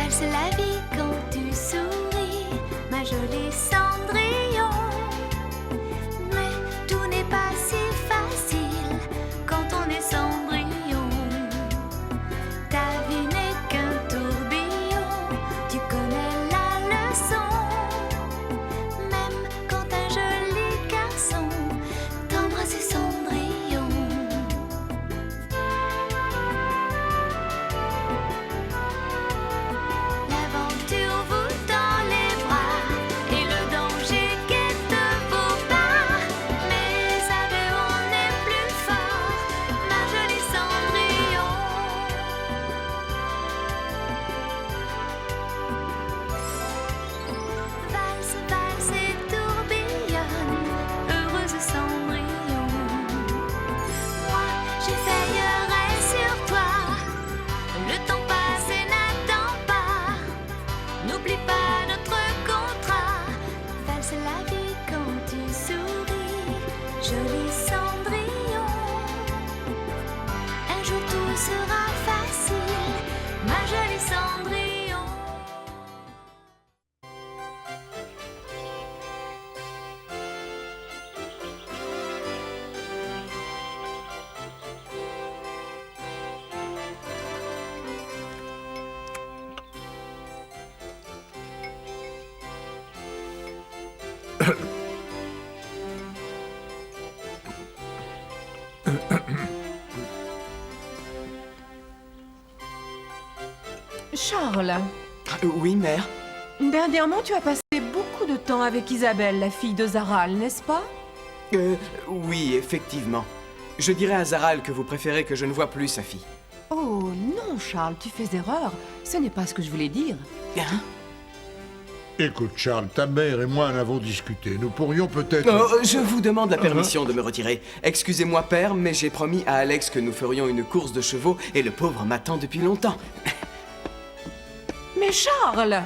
Valse la vie quand tu souris, ma jolie Cendrillon. Mais tout n'est pas si facile quand on est Cendrillon. Ta vie n'est qu'un tourbillon, tu connais la leçon. Même quand un joli garçon t'embrasse Cendrillon. L'aventure vous tend les bras et le danger guette vos pas. Mais à deux on est plus fort, ma jolie Cendrillon. Valse, valse et tourbillonne, heureuse Cendrillon. Moi, je veillerai sur toi, le temps passe et n'attend pas. N'oublie pas notre contrat, valse la vie quand tu souris, joli Cendrillon. Un jour tout sera facile, ma jolie Cendrillon. Charles, Oui, mère. dernièrement tu as passé beaucoup de temps avec Isabelle, la fille de Zaral, n'est-ce pas? Oui, effectivement. Je dirais à Zaral que vous préférez que je ne vois plus sa fille. Oh non, Charles, tu fais erreur. Ce n'est pas ce que je voulais dire. Hein? Écoute, Charles, ta mère et moi en avons discuté. Nous pourrions peut-être... Oh, je vous demande la permission de me retirer. Excusez-moi, père, mais j'ai promis à Alex que nous ferions une course de chevaux et le pauvre m'attend depuis longtemps. Mais Charles!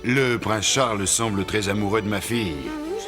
Le prince Charles semble très amoureux de ma fille.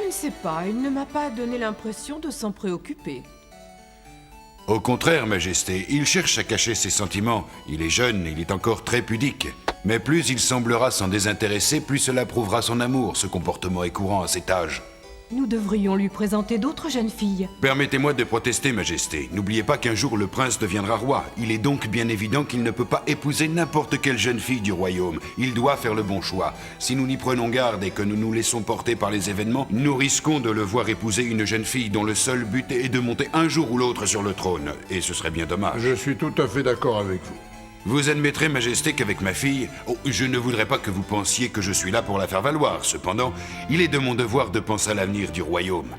Je ne sais pas, il ne m'a pas donné l'impression de s'en préoccuper. Au contraire, Majesté, il cherche à cacher ses sentiments. Il est jeune, il est encore très pudique. Mais plus il semblera s'en désintéresser, plus cela prouvera son amour. Ce comportement est courant à cet âge. Nous devrions lui présenter d'autres jeunes filles. Permettez-moi de protester, Majesté. N'oubliez pas qu'un jour le prince deviendra roi. Il est donc bien évident qu'il ne peut pas épouser n'importe quelle jeune fille du royaume. Il doit faire le bon choix. Si nous n'y prenons garde et que nous nous laissons porter par les événements, nous risquons de le voir épouser une jeune fille dont le seul but est de monter un jour ou l'autre sur le trône. Et ce serait bien dommage. Je suis tout à fait d'accord avec vous. Vous admettrez, Majesté, qu'avec ma fille, je ne voudrais pas que vous pensiez que je suis là pour la faire valoir. Cependant, il est de mon devoir de penser à l'avenir du royaume.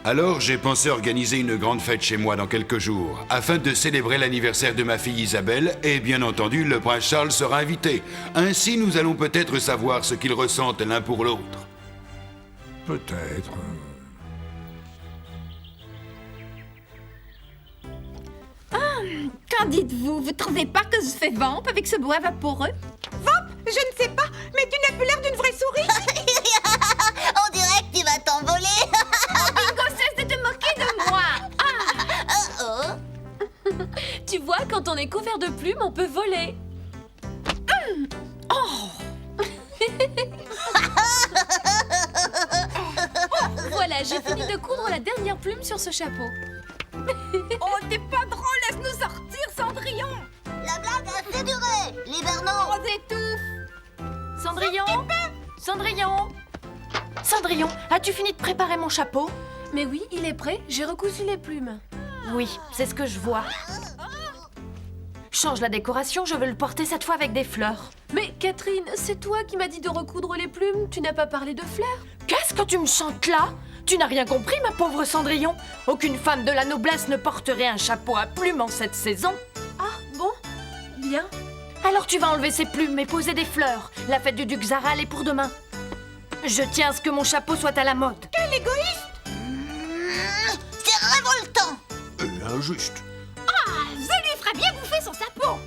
Alors, j'ai pensé organiser une grande fête chez moi dans quelques jours, afin de célébrer l'anniversaire de ma fille Isabelle, et bien entendu, le prince Charles sera invité. Ainsi, nous allons peut-être savoir ce qu'ils ressentent l'un pour l'autre. Peut-être. Qu'en dites-vous? Vous trouvez pas que je fais vamp avec ce bois vaporeux? Vamp? Je ne sais pas, mais tu n'as plus l'air d'une vraie souris. On dirait que tu vas t'envoler. Bingo, cesse de te moquer de moi! Tu vois, quand on est couvert de plumes, on peut voler. Voilà, j'ai fini de coudre la dernière plume sur ce chapeau. Oh, t'es pas drôle, laisse-nous sortir, Cendrillon. La blague a assez duré. Libère-nous. On étouffe. Cendrillon Cendrillon Cendrillon, as-tu fini de préparer mon chapeau? Mais oui, il est prêt, j'ai recousu les plumes. Oui, c'est ce que je vois. Change la décoration, je veux le porter cette fois avec des fleurs. Mais Catherine, c'est toi qui m'as dit de recoudre les plumes, tu n'as pas parlé de fleurs. Qu'est-ce que tu me chantes là? Tu n'as rien compris, ma pauvre Cendrillon? Aucune femme de la noblesse ne porterait un chapeau à plumes en cette saison. Ah, bon, bien. Alors tu vas enlever ces plumes et poser des fleurs. La fête du duc Zaral est pour demain. Je tiens à ce que mon chapeau soit à la mode. Quel égoïste. C'est révoltant. Injuste. Ah, je lui ferai bien bouffer son chapeau!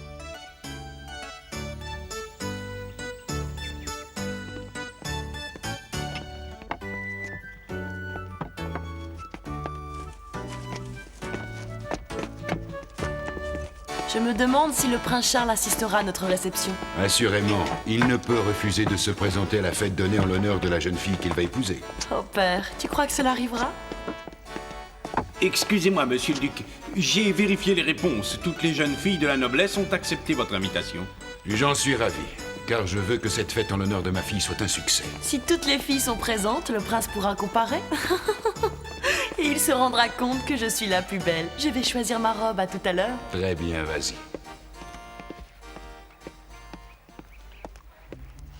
Je me demande si le prince Charles assistera à notre réception. Assurément, il ne peut refuser de se présenter à la fête donnée en l'honneur de la jeune fille qu'il va épouser. Oh père, tu crois que cela arrivera? Excusez-moi, monsieur le duc. J'ai vérifié les réponses. Toutes les jeunes filles de la noblesse ont accepté votre invitation. J'en suis ravi, car je veux que cette fête en l'honneur de ma fille soit un succès. Si toutes les filles sont présentes, le prince pourra comparer. Et il se rendra compte que je suis la plus belle. Je vais choisir ma robe, à tout à l'heure. Très bien, vas-y.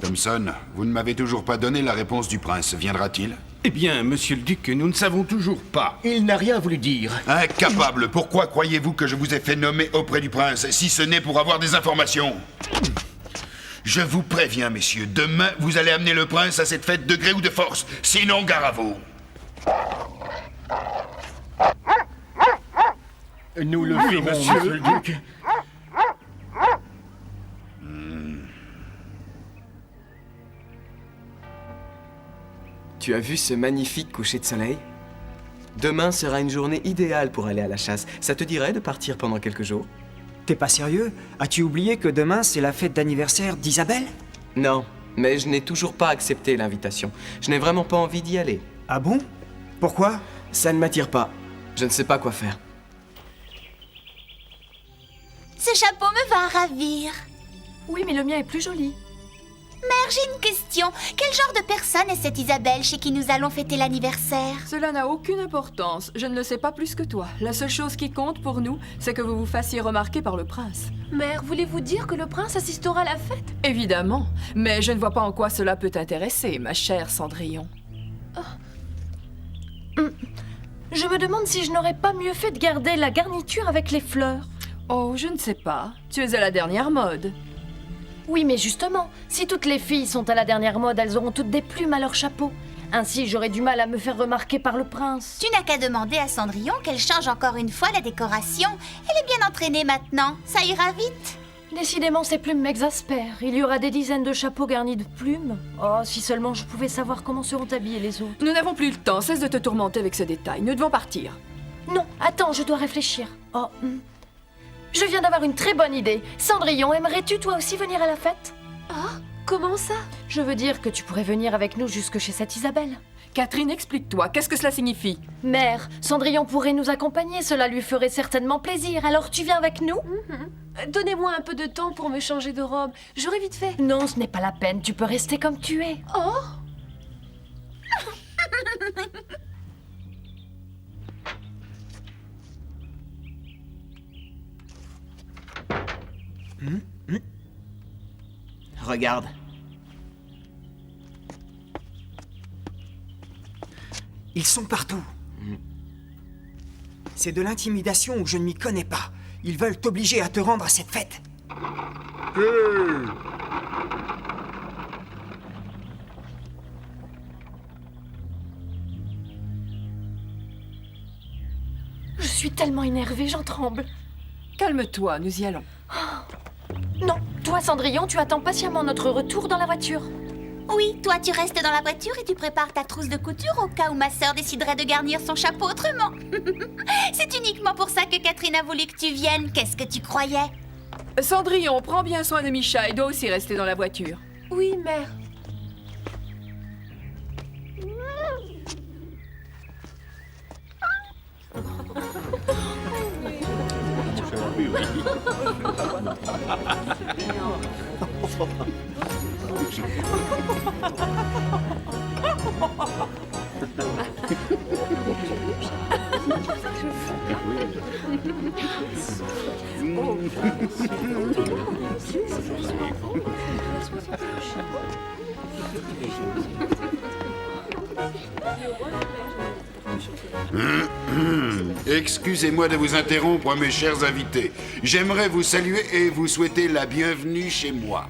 Thompson, vous ne m'avez toujours pas donné la réponse du prince. Viendra-t-il? Eh bien, monsieur le duc, nous ne savons toujours pas. Il n'a rien voulu dire. Incapable, pourquoi croyez-vous que je vous ai fait nommer auprès du prince, si ce n'est pour avoir des informations? Je vous préviens, messieurs, demain, vous allez amener le prince à cette fête de gré ou de force. Sinon, gare à vous. Nous le ferons, monsieur le duc. Tu as vu ce magnifique coucher de soleil? Demain sera une journée idéale pour aller à la chasse. Ça te dirait de partir pendant quelques jours? T'es pas sérieux? As-tu oublié que demain c'est la fête d'anniversaire d'Isabelle? Non, mais je n'ai toujours pas accepté l'invitation. Je n'ai vraiment pas envie d'y aller. Ah bon? Pourquoi? Ça ne m'attire pas. Je ne sais pas quoi faire. Ce chapeau me va ravir. Oui, mais le mien est plus joli. Mère, j'ai une question. Quel genre de personne est cette Isabelle chez qui nous allons fêter l'anniversaire? Cela n'a aucune importance. Je ne le sais pas plus que toi. La seule chose qui compte pour nous, c'est que vous vous fassiez remarquer par le prince. Mère, voulez-vous dire que le prince assistera à la fête? Évidemment. Mais je ne vois pas en quoi cela peut t'intéresser, ma chère Cendrillon. Je me demande si je n'aurais pas mieux fait de garder la garniture avec les fleurs. Oh, je ne sais pas. Tu es à la dernière mode. Oui, mais justement, si toutes les filles sont à la dernière mode, elles auront toutes des plumes à leur chapeau. Ainsi, j'aurais du mal à me faire remarquer par le prince. Tu n'as qu'à demander à Cendrillon qu'elle change encore une fois la décoration. Elle est bien entraînée maintenant. Ça ira vite. Décidément, ces plumes m'exaspèrent. Il y aura des dizaines de chapeaux garnis de plumes. Oh, si seulement je pouvais savoir comment seront habillés les autres. Nous n'avons plus le temps. Cesse de te tourmenter avec ce détail. Nous devons partir. Non, attends, je dois réfléchir. Je viens d'avoir une très bonne idée. Cendrillon, aimerais-tu toi aussi venir à la fête? Ah, comment ça? Je veux dire que tu pourrais venir avec nous jusque chez cette Isabelle. Catherine, explique-toi. Qu'est-ce que cela signifie? Mère, Cendrillon pourrait nous accompagner. Cela lui ferait certainement plaisir. Alors tu viens avec nous? Donnez-moi un peu de temps pour me changer de robe. J'aurai vite fait. Non, ce n'est pas la peine. Tu peux rester comme tu es. Oh! Regarde. Ils sont partout. C'est de l'intimidation où je ne m'y connais pas. Ils veulent t'obliger à te rendre à cette fête. Je suis tellement énervée, j'en tremble. Calme-toi, nous y allons. Non, toi Cendrillon, tu attends patiemment notre retour dans la voiture. Oui, toi tu restes dans la voiture et tu prépares ta trousse de couture au cas où ma sœur déciderait de garnir son chapeau autrement. C'est uniquement pour ça que Catherine a voulu que tu viennes. Qu'est-ce que tu croyais? Cendrillon, prends bien soin de Micha. Il doit aussi rester dans la voiture. Oui, mère. Excusez-moi de vous interrompre, mes chers invités. J'aimerais vous saluer et vous souhaiter la bienvenue chez moi.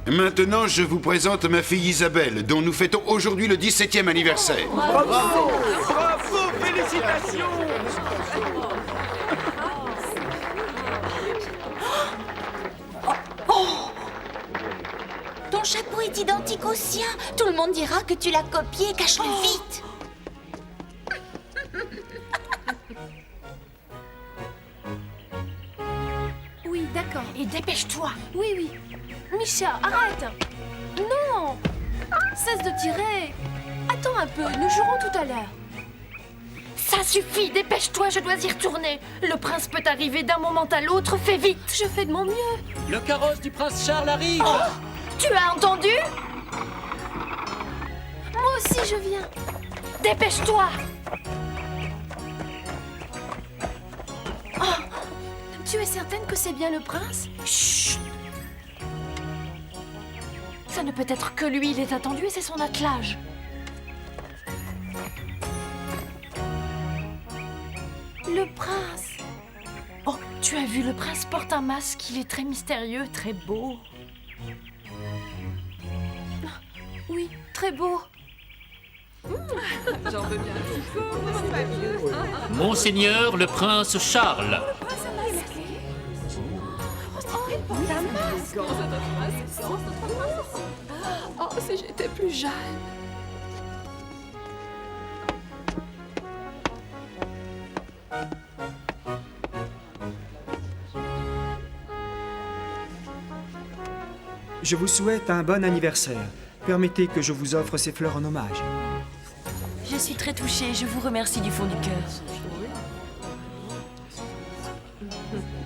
Maintenant, je vous présente ma fille Isabelle, dont nous fêtons aujourd'hui le 17e anniversaire. Bravo! Bravo! Félicitations! chapeau est identique au sien. Tout le monde dira que tu l'as copié. Cache-le vite. Oui, d'accord. Et dépêche-toi. Oui, oui. Misha, arrête. Non. Cesse de tirer. Attends un peu, nous jouerons tout à l'heure. Ça suffit, dépêche-toi, je dois y retourner. Le prince peut arriver d'un moment à l'autre, fais vite. Je fais de mon mieux. Le carrosse du prince Charles arrive. Oh, tu as entendu? Moi aussi, je viens. Dépêche-toi. Oh, tu es certaine que c'est bien le prince? Chut. Ça ne peut être que lui, il est attendu et c'est son attelage. Le prince. Oh, tu as vu, le prince porte un masque, il est très mystérieux, très beau. Oui, très beau. J'en veux bien un petit peu. Monseigneur le prince Charles. Oh, si j'étais plus jeune. Je vous souhaite un bon anniversaire. Permettez que je vous offre ces fleurs en hommage. Je suis très touchée, je vous remercie du fond du cœur.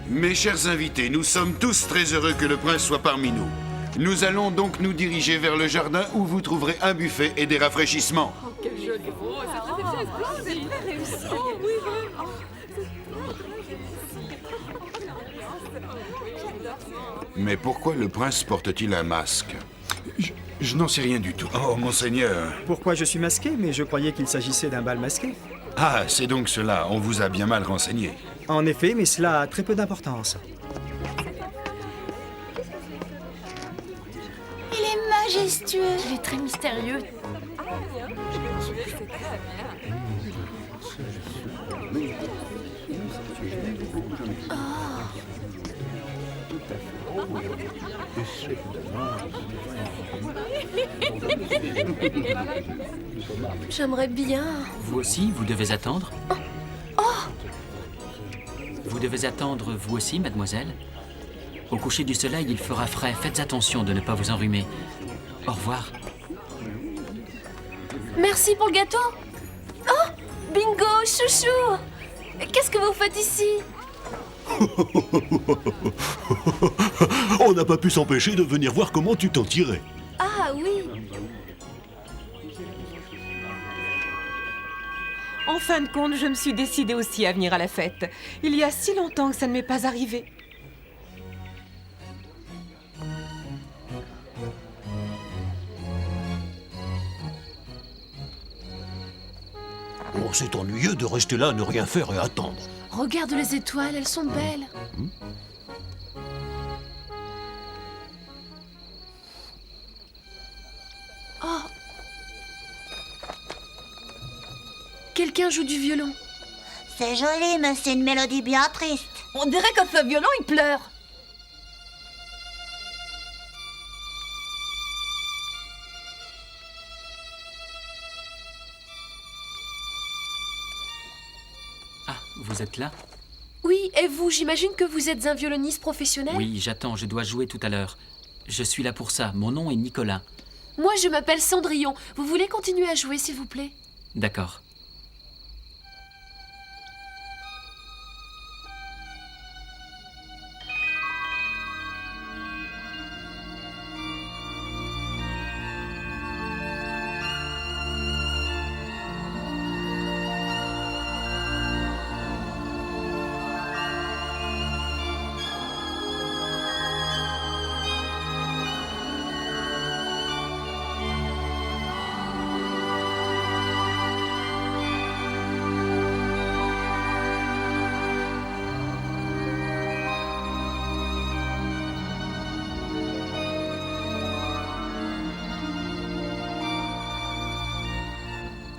Mes chers invités, nous sommes tous très heureux que le prince soit parmi nous. Nous allons donc nous diriger vers le jardin où vous trouverez un buffet et des rafraîchissements. Oh, quel joli rose. C'est très réussi. Oh, oui, vraiment. Mais pourquoi le prince porte-t-il un masque? Je n'en sais rien du tout. Oh, monseigneur. Pourquoi je suis masqué? Mais je croyais qu'il s'agissait d'un bal masqué. Ah, c'est donc cela, on vous a bien mal renseigné. En effet, mais cela a très peu d'importance. Il est majestueux. Il est très mystérieux. J'aimerais bien. Vous aussi, vous devez attendre. Oh! Vous devez attendre, vous aussi, mademoiselle. Au coucher du soleil, il fera frais. Faites attention de ne pas vous enrhumer. Au revoir. Merci pour le gâteau. Oh! Bingo, chouchou! Qu'est-ce que vous faites ici? On n'a pas pu s'empêcher de venir voir comment tu t'en tirais. Ah oui. En fin de compte, je me suis décidée aussi à venir à la fête. Il y a si longtemps que ça ne m'est pas arrivé. Oh, c'est ennuyeux de rester là, ne rien faire et attendre. Regarde les étoiles, elles sont belles. Oh! Quelqu'un joue du violon. C'est joli, mais c'est une mélodie bien triste. On dirait que ce violon, il pleure. Ah, vous êtes là? Oui, et vous, j'imagine que vous êtes un violoniste professionnel? Oui, j'attends, je dois jouer tout à l'heure. Je suis là pour ça, mon nom est Nicolas. Moi, je m'appelle Cendrillon. Vous voulez continuer à jouer, s'il vous plaît? D'accord.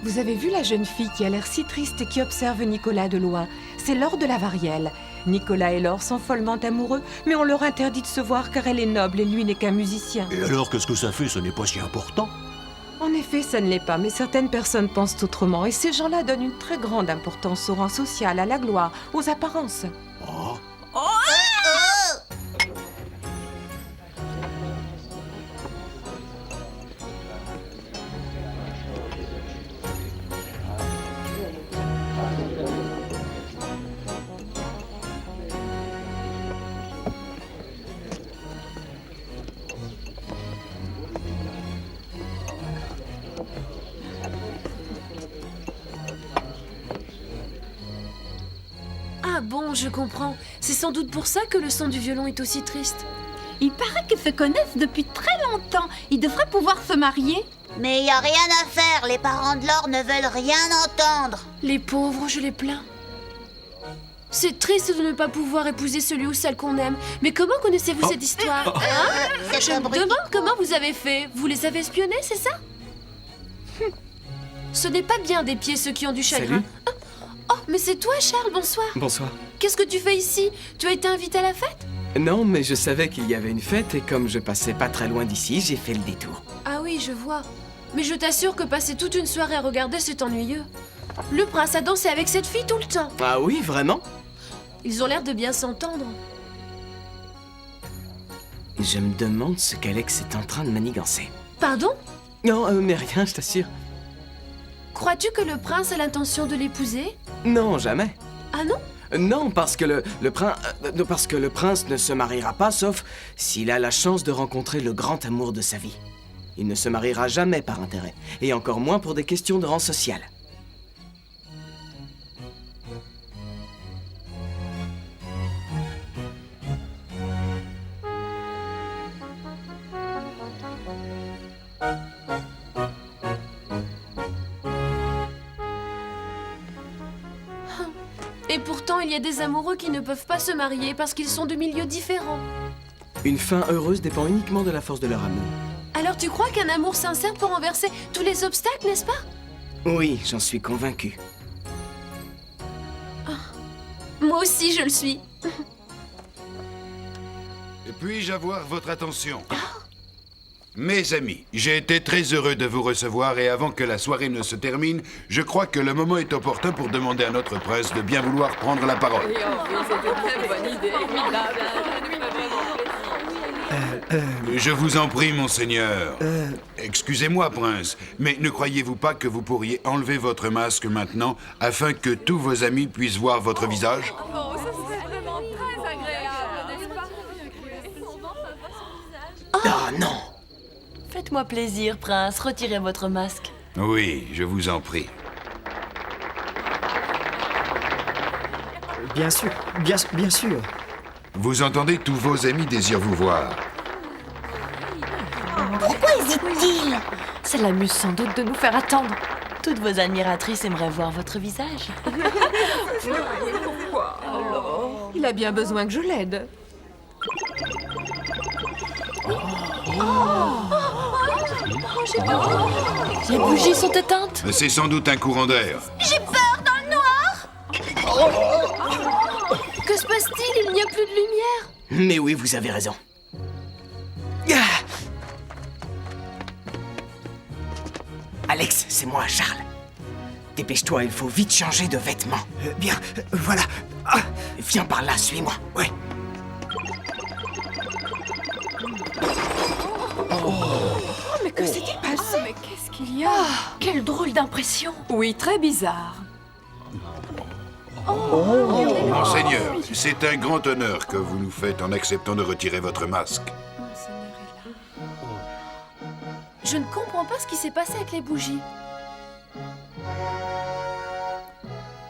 Vous avez vu la jeune fille qui a l'air si triste et qui observe Nicolas de loin? C'est Laure de la Varielle. Nicolas et Laure sont follement amoureux, mais on leur interdit de se voir car elle est noble et lui n'est qu'un musicien. Et alors, qu'est-ce que ça fait? Ce n'est pas si important. En effet, ça ne l'est pas, mais certaines personnes pensent autrement, et ces gens-là donnent une très grande importance au rang social, à la gloire, aux apparences. Oh. Ah bon, je comprends. C'est sans doute pour ça que le son du violon est aussi triste. Il paraît qu'ils se connaissent depuis très longtemps. Ils devraient pouvoir se marier. Mais y a rien à faire, les parents de Laure ne veulent rien entendre. Les pauvres, je les plains. C'est triste de ne pas pouvoir épouser celui ou celle qu'on aime. Mais comment connaissez-vous cette histoire Je me demande comment vous avez fait. Vous les avez espionnés, c'est ça Ce n'est pas bien d'épier ceux qui ont du chagrin. Salut. Oh, mais c'est toi, Charles, bonsoir. Bonsoir. Qu'est-ce que tu fais ici? Tu as été invité à la fête? Non, mais je savais qu'il y avait une fête et comme je passais pas très loin d'ici, j'ai fait le détour. Ah oui, je vois. Mais je t'assure que passer toute une soirée à regarder, c'est ennuyeux. Le prince a dansé avec cette fille tout le temps. Ah oui, vraiment? Ils ont l'air de bien s'entendre. Je me demande ce qu'Alex est en train de manigancer. Pardon? Non, mais rien, je t'assure. Crois-tu que le prince a l'intention de l'épouser? Non, jamais. Ah non? Non, parce que le prince ne se mariera pas, sauf s'il a la chance de rencontrer le grand amour de sa vie. Il ne se mariera jamais par intérêt, et encore moins pour des questions de rang social. Et pourtant, il y a des amoureux qui ne peuvent pas se marier parce qu'ils sont de milieux différents. Une fin heureuse dépend uniquement de la force de leur amour. Alors tu crois qu'un amour sincère peut renverser tous les obstacles, n'est-ce pas? Oui, j'en suis convaincu. Moi aussi, je le suis. Puis-je avoir votre attention? Mes amis, j'ai été très heureux de vous recevoir et avant que la soirée ne se termine, je crois que le moment est opportun pour demander à notre prince de bien vouloir prendre la parole. Je vous en prie, monseigneur. Excusez-moi, prince, mais ne croyez-vous pas que vous pourriez enlever votre masque maintenant afin que tous vos amis puissent voir votre visage? Oh, ça serait vraiment très agréable, n'est-ce pas? Ah non! Faites-moi plaisir, prince, retirez votre masque. Oui, je vous en prie. Bien sûr, bien sûr. Vous entendez, tous vos amis désirent vous voir. Pourquoi hésite-t-il? Ça l'amuse sans doute de nous faire attendre. Toutes vos admiratrices aimeraient voir votre visage. Pourquoi? Il a bien besoin que je l'aide. Les bougies sont éteintes. C'est sans doute un courant d'air. J'ai peur dans le noir. Que se passe-t-il? Il n'y a plus de lumière. Mais oui, vous avez raison. Ah! Alex, c'est moi, Charles. Dépêche-toi, il faut vite changer de vêtements. Bien, voilà. Ah, Viens par là, suis-moi. ouais. Mais que s'est-il passé? Mais qu'est-ce qu'il y a? Quelle drôle d'impression. Oui, très bizarre. Monseigneur, c'est un grand honneur que vous nous faites en acceptant de retirer votre masque. Je ne comprends pas ce qui s'est passé avec les bougies.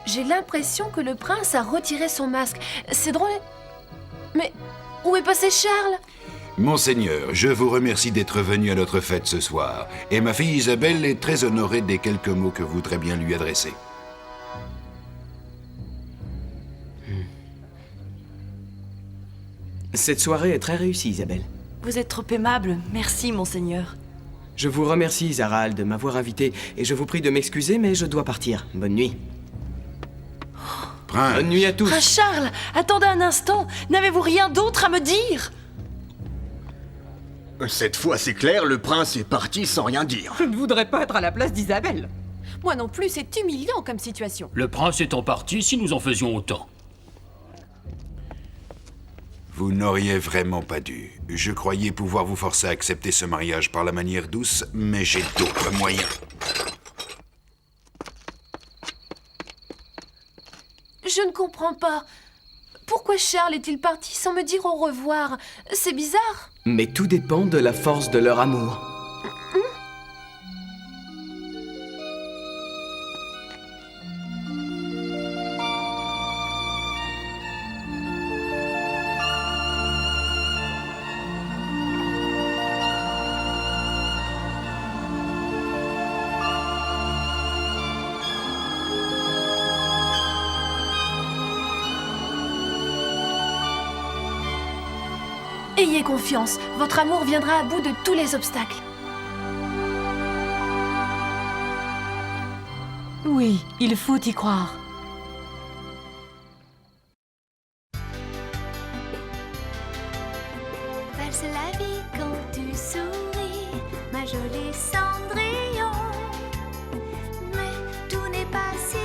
J'ai l'impression que le prince a retiré son masque. C'est drôle. Mais où est passé Charles? Monseigneur, je vous remercie d'être venu à notre fête ce soir. Et ma fille Isabelle est très honorée des quelques mots que vous voudrez bien lui adresser. Cette soirée est très réussie, Isabelle. Vous êtes trop aimable. Merci, monseigneur. Je vous remercie, Zaral, de m'avoir invité, et je vous prie de m'excuser, mais je dois partir. Bonne nuit. Prince. Bonne nuit à tous. Prince Charles, attendez un instant. N'avez-vous rien d'autre à me dire? Cette fois, c'est clair, le prince est parti sans rien dire. Je ne voudrais pas être à la place d'Isabelle. Moi non plus, c'est humiliant comme situation. Le prince étant parti, si nous en faisions autant. Vous n'auriez vraiment pas dû. Je croyais pouvoir vous forcer à accepter ce mariage par la manière douce, mais j'ai d'autres moyens. Je ne comprends pas. Pourquoi Charles est-il parti sans me dire au revoir? C'est bizarre. Mais tout dépend de la force de leur amour. Ayez confiance, votre amour viendra à bout de tous les obstacles. Oui, il faut y croire. Valse la vie quand tu souris, ma jolie Cendrillon. Mais tout n'est pas si